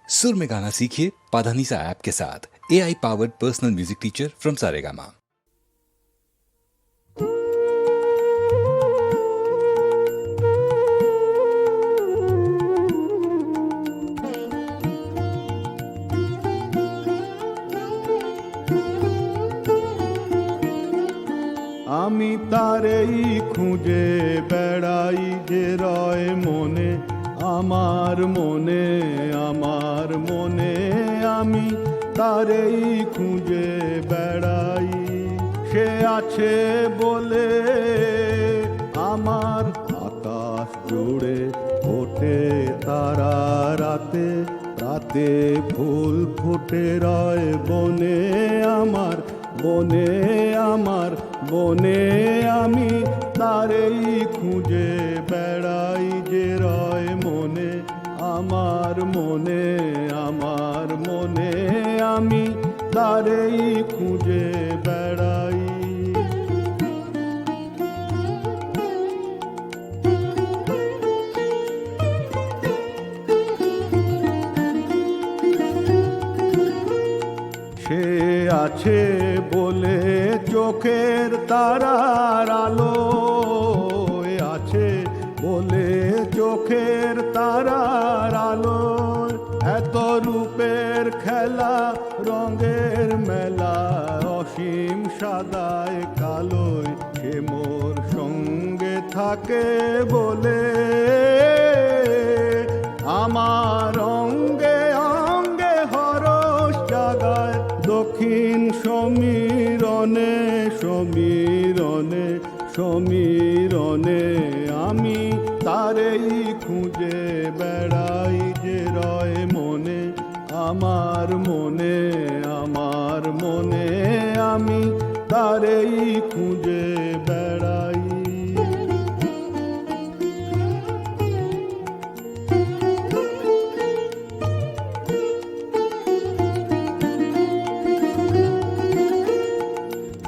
सुर में गाना सीखिए पाधानीसा ऐप के साथ। AI powered personal music teacher from Saregama. আমি তারেই খুঁজে বেড়াই যে রয় মনে আমার মনে আমার মনে আমি তারেই খুঁজে বেড়াই। সে আছে বলে আমার আকাশ জুড়ে ওঠে তারা রাতে রাতে ফুল ফুটে রয় বনে আমার বনে আমার বনে আমি তারেই খুঁজে বেড়াই যে রয় মনে আমার মনে আমার মনে আমি তারেই খুঁজে বেড়াই। সে আছে বলে চোখের তারার আলো আছে বলে চোখের তারার আলো এত রূপের খেলা রঙের মেলা অসীম সাদায় কালোয় সে মোর সঙ্গে থাকে বলে আমার অঙ্গে অঙ্গে হরস জাগায় দক্ষিণ সমীরণে সমীরণে সমীরণে আমি তারেই খুঁজে বেড়াই যে রয় মনে আমার মনে আমার মনে আমি তারেই খুঁজে বেড়াই।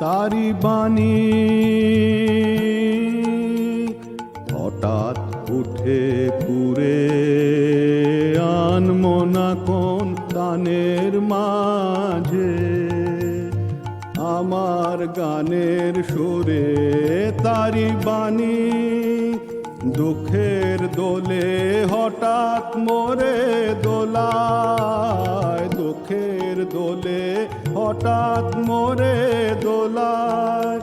তারি বাণী হঠাৎ উঠে পুরে আনমনা কোন গানের মাঝে আমার গানের সুরে তারি বাণী দুঃখের দোলে হঠাৎ মোরে দোলায় দুঃখের দোলে হঠাৎ মোরে দোলায়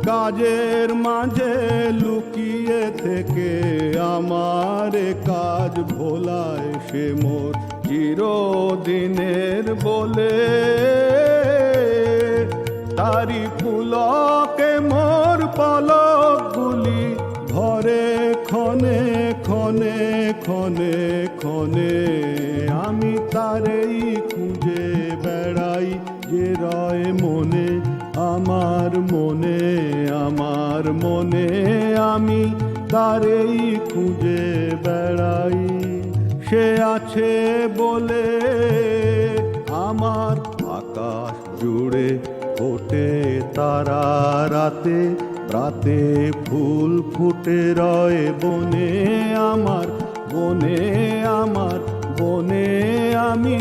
কাজের মাঝে লুকিয়ে থেকে আমার কাজ ভোলায় সে মোর চিরদিনের বলে তারি পুলকে মোর পলকগুলি ঘরে ক্ষণে ক্ষণে ক্ষণে ক্ষণে আমি তারেই খুঁজে বেড়াই যে রয় মনে আমার মনে আমার মনে আমি তারেই খুঁজে বেড়াই। সে আছে বলে আমার আকাশ জুড়ে ওঠে তারা রাতে রাতে ফুল ফুটে রয় বনে আমার বনে আমার বনে আমি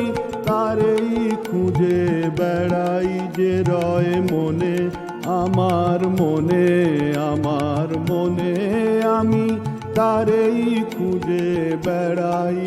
তারেই খুঁজে বেড়াই যে রয় মনে আমার মনে আমার মনে আমি তারেই খুঁজে বেড়াই।